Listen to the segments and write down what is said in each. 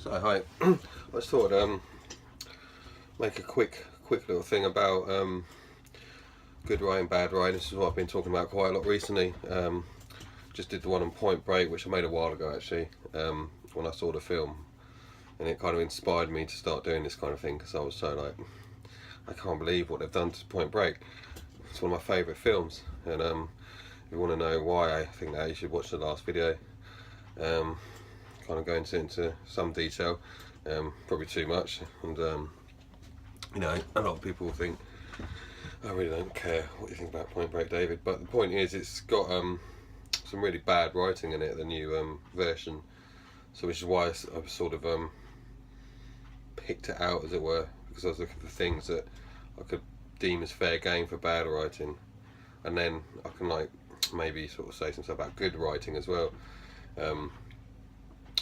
So hi, I just thought I'd make a quick little thing about good writing, bad writing. This is what I've been talking about quite a lot recently. Just did the one on Point Break, which I made a while ago actually, when I saw the film, and it kind of inspired me to start doing this kind of thing because I was so like, I can't believe what they've done to Point Break. It's one of my favourite films, and if you want to know why I think that, you should watch the last video. Kind of go into some detail, probably too much, and you know, a lot of people think I really don't care what you think about Point Break, David, but the point is it's got some really bad writing in it, the new version, so which is why I've sort of picked it out, as it were, because I was looking for things that I could deem as fair game for bad writing, and then I can like maybe sort of say some stuff about good writing as well.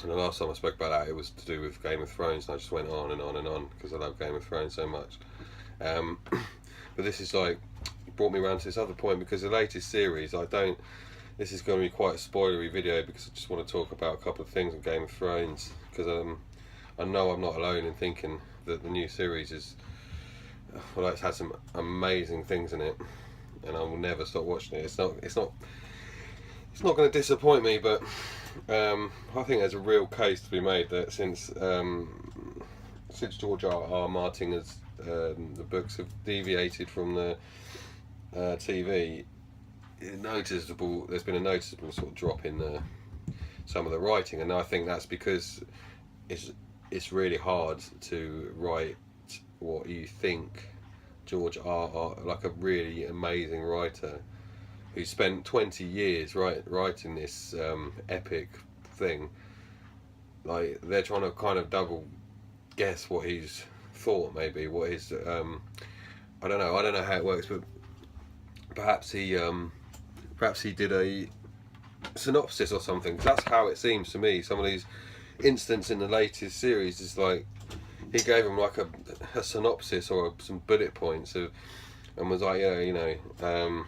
And the last time I spoke about that, it was to do with Game of Thrones, and I just went on and on and on because I love Game of Thrones so much. But this is like brought me around to this other point, because the latest series, this is going to be quite a spoilery video because I just want to talk about a couple of things on Game of Thrones, because I know I'm not alone in thinking that the new series is, well, it's had some amazing things in it, and I will never stop watching it. It's not going to disappoint me, but I think there's a real case to be made that since George R. Martin has the books have deviated from the TV, there's been a noticeable sort of drop in some of the writing, and I think that's because it's really hard to write what you think George R. like a really amazing writer who spent 20 years writing this epic thing. Like, they're trying to kind of double guess what he's thought, maybe what his I don't know how it works, but perhaps he did a synopsis or something. That's how it seems to me. Some of these instances in the latest series is like he gave him like a synopsis or some bullet points and was like, yeah, you know,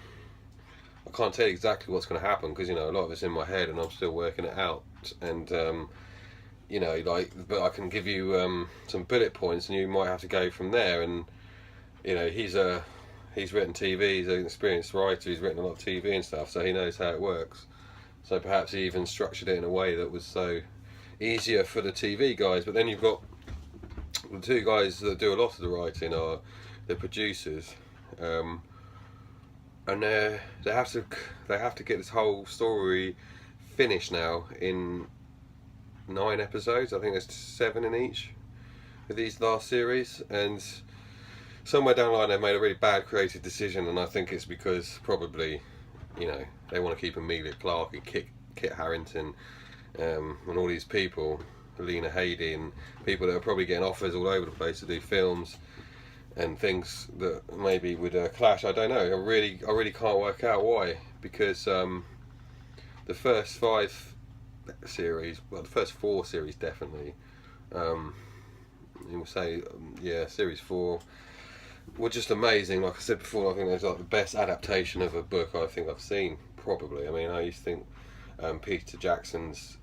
I can't tell you exactly what's going to happen because, you know, a lot of it's in my head and I'm still working it out, and you know, like, but I can give you some bullet points and you might have to go from there. And you know, he's written TV, he's an experienced writer, he's written a lot of TV and stuff, so he knows how it works. So perhaps he even structured it in a way that was so easier for the TV guys. But then you've got the two guys that do a lot of the writing are the producers, and they have to get this whole story finished now in 9 episodes. I think there's 7 in each of these last series, and somewhere down the line they've made a really bad creative decision, and I think it's because probably, you know, they want to keep Emilia Clarke and Kit Harington and all these people, Lena Headey, and people that are probably getting offers all over the place to do films and things that maybe would clash. I don't know. I really can't work out why, because the first 5 series, well, the first 4 series definitely, you will say, yeah, series 4 were just amazing. Like I said before, I think there's like the best adaptation of a book I think I've seen, probably. I mean, I used to think Peter Jackson's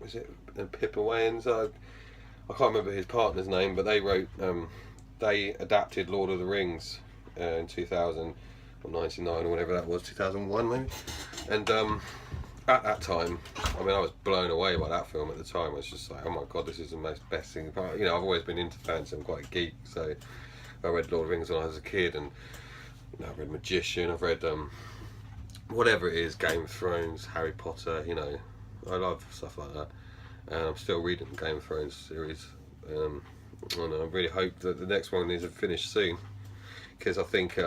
was it Pippa Wayans? I can't remember his partner's name, but they adapted Lord of the Rings in 2000 or 99 or whatever that was, 2001 maybe. And at that time, I mean, I was blown away by that film at the time. I was just like, oh my god, this is the best thing. You know, I've always been into fantasy. I'm quite a geek, so I read Lord of the Rings when I was a kid, and you know, I've read Magician, I've read whatever it is, Game of Thrones, Harry Potter. You know, I love stuff like that, and I'm still reading the Game of Thrones series. And I really hope that the next one is finished soon, because I think,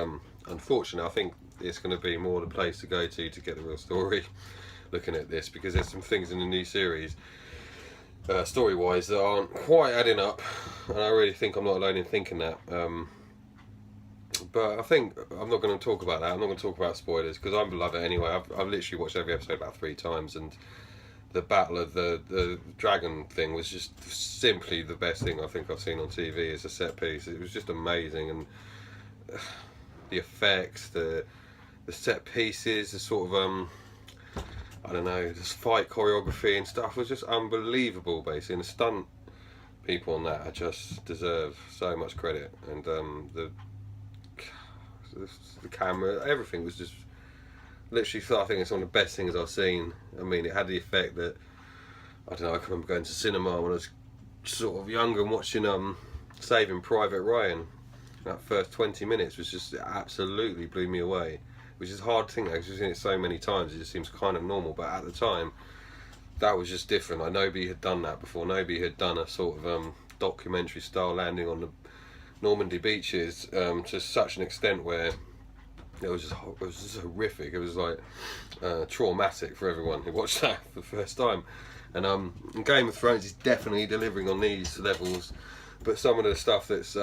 unfortunately, I think it's going to be more the place to go to get the real story. Looking at this, because there's some things in the new series, story-wise, that aren't quite adding up, and I really think I'm not alone in thinking that. But I think I'm not going to talk about that. I'm not going to talk about spoilers because I love it anyway. I've literally watched every episode about 3 times, and the battle of the dragon thing was just simply the best thing I think I've seen on TV as a set piece. It was just amazing, and the effects, the set pieces, the sort of I don't know, this fight choreography and stuff was just unbelievable, basically. And the stunt people on that just deserve so much credit. And the camera, everything was just literally. I think it's one of the best things I've seen. I mean, it had the effect that, I don't know, I can remember going to cinema when I was sort of younger and watching Saving Private Ryan. That first 20 minutes was just, it absolutely blew me away. Which is a hard thing, because you've seen it so many times, it just seems kind of normal. But at the time, that was just different. Like, nobody had done that before. Nobody had done a sort of documentary style landing on the Normandy beaches to such an extent where it was just horrific. It was like traumatic for everyone who watched that for the first time. And Game of Thrones is definitely delivering on these levels, but some of the stuff that's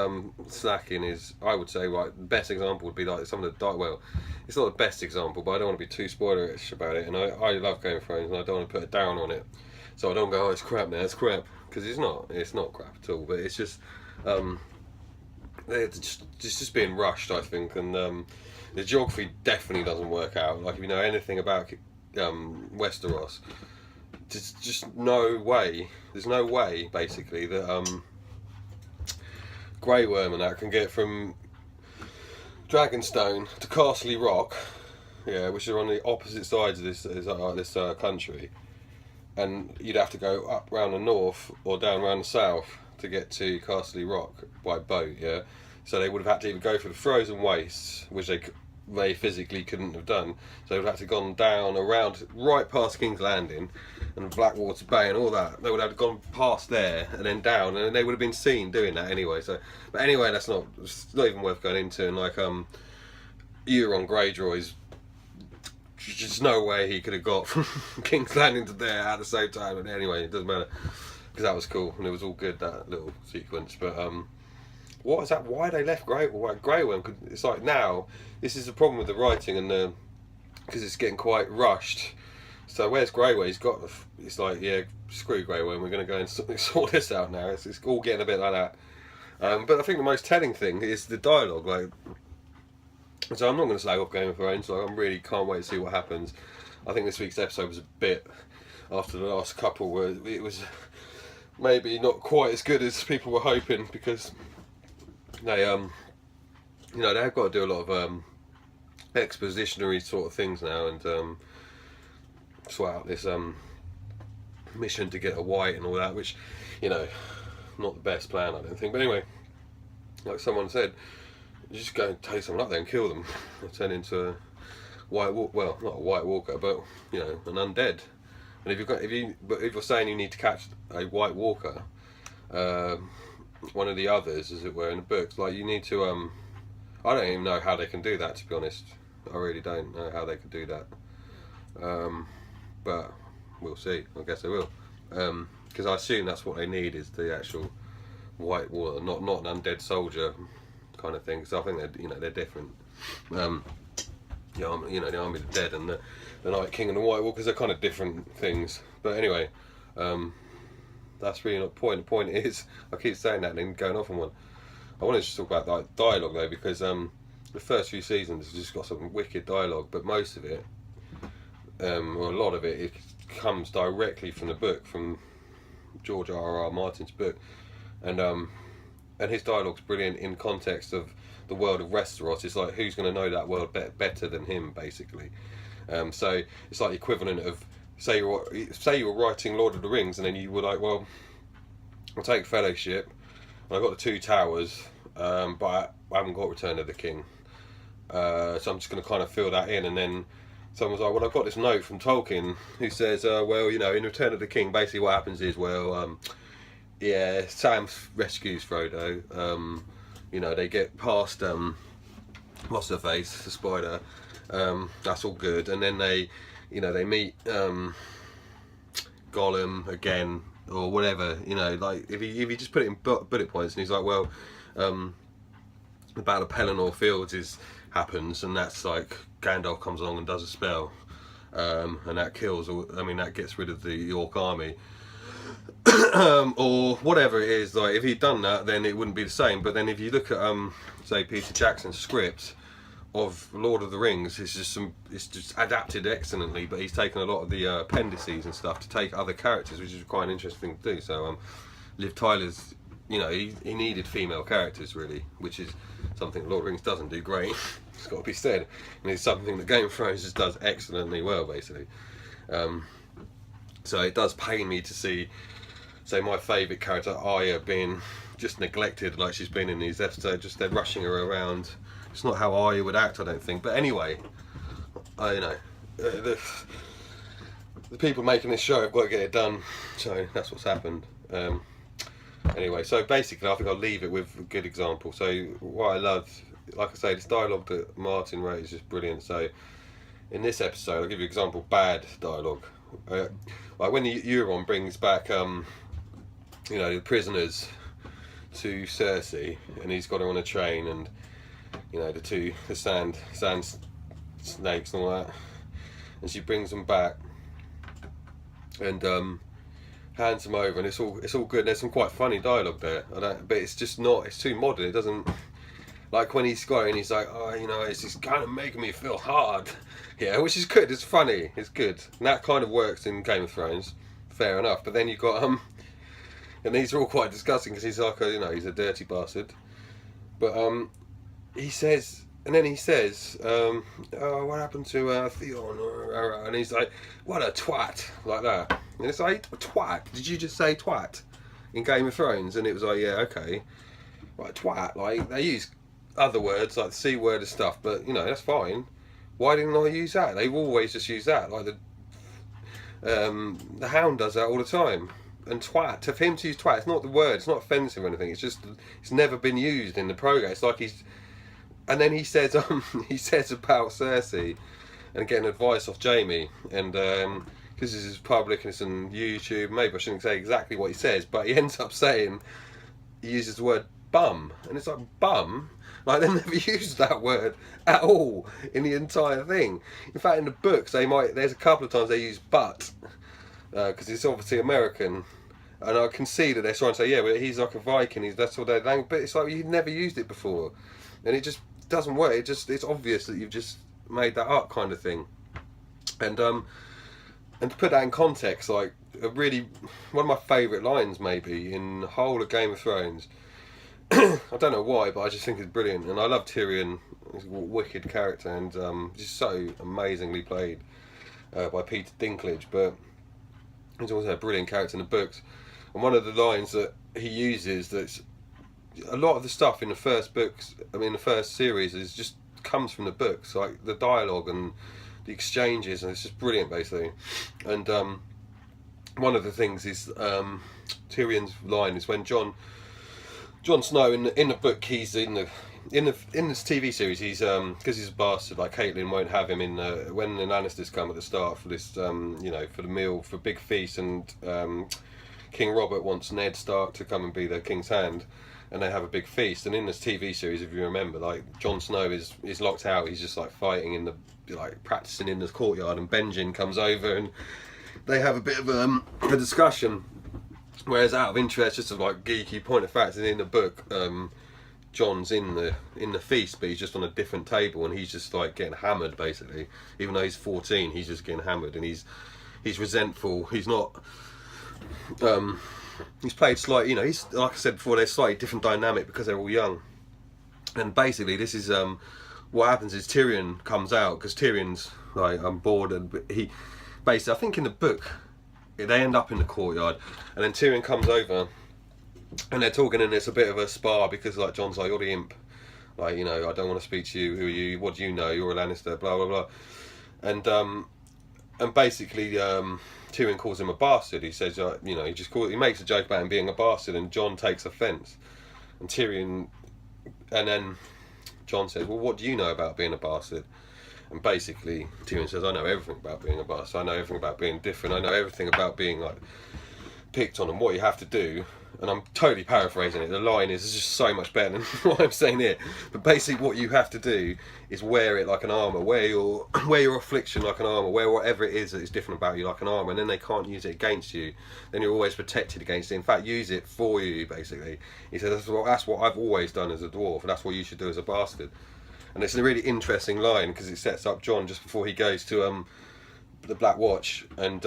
slacking is, I would say, right, the best example would be like some of the well, it's not the best example, but I don't want to be too spoilerish about it. And I love Game of Thrones, and I don't want to put it down on it, so I don't go, oh, it's crap now, it's crap, because it's not crap at all. But it's just it's just being rushed, I think, and the geography definitely doesn't work out. Like, if you know anything about Westeros, there's just no way. There's no way, basically, that Grey Worm and that can get from Dragonstone to Castle Rock, yeah, which are on the opposite sides of this country, and you'd have to go up round the north or down round the south to get to Castle Rock by boat, yeah. So they would have had to either go through the frozen wastes, which they physically couldn't have done. So they would have had to gone down around right past King's Landing and Blackwater Bay and all that. They would have gone past there and then down, and they would have been seen doing that anyway. So, but anyway, it's not even worth going into. And like Euron Greyjoys, just no way he could have got from King's Landing to there at the same time. And anyway, it doesn't matter, because that was cool and it was all good, that little sequence. But what is that? Why they left Grey Worm? It's like, now this is the problem with the writing, and because it's getting quite rushed. So where's Grey Worm? It's like, yeah, screw Grey Worm, we're going to go and sort this out now. It's all getting a bit like that. But I think the most telling thing is the dialogue. Like, so I'm not going to slag off Game of Thrones. Like, I really can't wait to see what happens. I think this week's episode was a bit, after the last couple, where it was maybe not quite as good as people were hoping, because they you know, they've got to do a lot of expositionary sort of things now, and sort out this mission to get a white and all that, which, you know, not the best plan, I don't think. But anyway, like someone said, you just go and take someone up there and kill them. They'll turn into a white walker, well, not a white walker, but, you know, an undead. And if you're saying you need to catch a white walker, one of the others, as it were, in the books, like, you need to I don't even know how they can do that, to be honest. I really don't know how they could do that. But we'll see. I guess they will, because I assume that's what they need, is the actual white walker, not an undead soldier kind of thing. So I think they're different. The Army of the Dead and the Night King and the White Walkers are kind of different things. But anyway, that's really not the point. The point is, I keep saying that and then going off on one. I wanted to just talk about like dialogue though, because the first few seasons has just got some wicked dialogue, but most of it, or a lot of it comes directly from the book, from George R.R. Martin's book, and his dialogue's brilliant in context of the world of Westeros. It's like, who's going to know that world better than him, basically. So it's like the equivalent of, say you were writing Lord of the Rings, and then you were like, well, I'll take Fellowship, and I've got the Two Towers, but I haven't got Return of the King, so I'm just going to kind of fill that in. And then someone's like, well, I've got this note from Tolkien who says, well, you know, in Return of the King, basically what happens is, well, yeah, Sam rescues Frodo, you know, they get past what's her face, the spider, that's all good, and then they meet Gollum again, or whatever, you know, like, if you just put it in bullet points, and he's like, well, the Battle of Pelennor Fields happens, and that's like, Gandalf comes along and does a spell, and that that gets rid of the York army, or whatever it is. Like, if he'd done that, then it wouldn't be the same. But then if you look at say Peter Jackson's script, of Lord of the Rings is just it's just adapted excellently, but he's taken a lot of the appendices and stuff to take other characters, which is quite an interesting thing to do. So Liv Tyler's, he needed female characters really, which is something Lord of the Rings doesn't do great. It's got to be said, and it's something that Game of Thrones just does excellently well, basically. So it does pain me to see, say, my favourite character Arya being just neglected like she's been in these episodes. Just they're rushing her around. It's not how Arya would act, I don't think. But anyway, the people making this show have got to get it done. So that's what's happened. Anyway, so basically, I think I'll leave it with a good example. So what I loved, like I say, this dialogue that Martin wrote is just brilliant. So in this episode, I'll give you an example: bad dialogue. Like when Euron brings back, the prisoners to Cersei, and he's got her on a train, and the sand snakes and all that, and she brings them back and hands them over, and it's all good. There's some quite funny dialogue there, but it's just not. It's too modern. It doesn't, like when he's got it and he's like, it's just kind of making me feel hard. Yeah, which is good. It's funny. It's good. And that kind of works in Game of Thrones. Fair enough. But then you've got and these are all quite disgusting because he's like he's a dirty bastard. But he says, oh, what happened to Theon? And he's like, what a twat, like that. And it's like, twat? Did you just say twat in Game of Thrones? And it was like, yeah, okay, right, twat. Like they use other words like the C word and stuff, but that's fine. Why didn't I use that? They've always just used that. Like the Hound does that all the time. And twat, for him to use twat, it's not the word, it's not offensive or anything. It's just it's never been used in the program. It's like and then he says about Cersei and getting advice off Jamie, and because this is public and it's on YouTube, maybe I shouldn't say exactly what he says, but he ends up saying he uses the word bum, and it's like bum. Like they've never used that word at all in the entire thing. In fact, in the books, there's a couple of times they use butt because it's obviously American, and I can see that they're trying to say, yeah, but he's like a Viking. That's all their language. But it's like you've never used it before, and it just doesn't work. It's obvious that you've just made that up, kind of thing. And to put that in context, like one of my favourite lines maybe in the whole of Game of Thrones. I don't know why, but I just think it's brilliant, and I love Tyrion. He's a wicked character, and just so amazingly played by Peter Dinklage. But he's also a brilliant character in the books. And one of the lines that he uses, that's a lot of the stuff in the first books, the first series, is just comes from the books, like the dialogue and the exchanges, and it's just brilliant, basically. And one of the things is Tyrion's line is when Jon Snow in the book, he's in this TV series, he's because he's a bastard, like Caitlyn won't have him in when the Lannisters come at the start for this for the meal, for big feast, and King Robert wants Ned Stark to come and be their king's hand, and they have a big feast. And in this TV series, if you remember, like Jon Snow is locked out, he's just like fighting in practicing in the courtyard, and Benjen comes over and they have a bit of a discussion. Whereas out of interest, just of like geeky point of fact, in the book, Jon's in the feast, but he's just on a different table, and he's just like getting hammered, basically. Even though he's 14, he's just getting hammered, and he's resentful. He's not. He's played slightly. He's, like I said before, they're slightly different dynamic because they're all young. And basically, this is what happens is Tyrion comes out because Tyrion's like, I'm bored, and he basically, I think in the book, they end up in the courtyard, and then Tyrion comes over, and they're talking, and it's a bit of a spar because like Jon's like, you're the imp, like I don't want to speak to you. Who are you? What do you know? You're a Lannister. Blah blah blah. And basically Tyrion calls him a bastard. He says he makes a joke about him being a bastard, and Jon takes offence, and then Jon says, well, what do you know about being a bastard? And basically Tyrion says, I know everything about being a bastard, I know everything about being different, I know everything about being like picked on and what you have to do. And I'm totally paraphrasing it, the line is just so much better than what I'm saying here, but basically what you have to do is wear it like an armour, wear your affliction like an armour, wear whatever it is that is different about you like an armour, and then they can't use it against you, then you're always protected against it. In fact, use it for you, basically. He says that's what I've always done as a dwarf, and that's what you should do as a bastard. and it's a really interesting line because it sets up John just before he goes to the Black Watch, and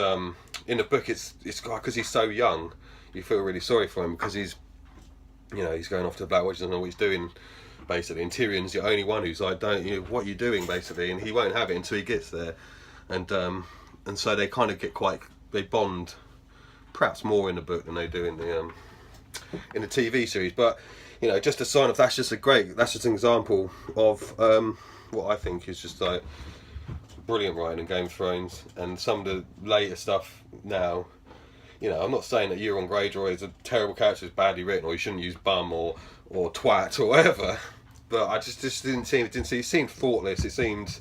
in the book it's because he's so young, you feel really sorry for him because he's going off to the Black Watch, doesn't know what he's doing basically, and Tyrion's the only one who's like, what are you doing basically, and he won't have it until he gets there, and so they kind of they bond perhaps more in the book than they do in the TV series. But just a sign of that's just an example of what I think is just like brilliant writing in Game of Thrones. And some of the later stuff now, I'm not saying that Euron Greyjoy is a terrible character, is badly written, or you shouldn't use bum or twat or whatever, but I just didn't see it seemed thoughtless, it seemed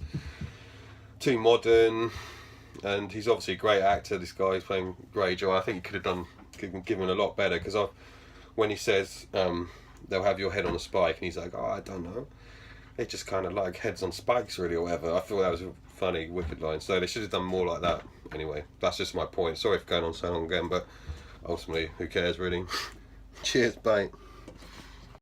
too modern. And he's obviously a great actor, this guy who's playing Greyjoy. I think he could have given a lot better, because when he says they'll have your head on a spike, and he's like, I don't know, it just kind of like heads on spikes really, or whatever. I thought that was a funny, wicked line, so they should have done more like that. Anyway, that's just my point. Sorry for going on so long again, but ultimately, who cares really? Cheers, bye.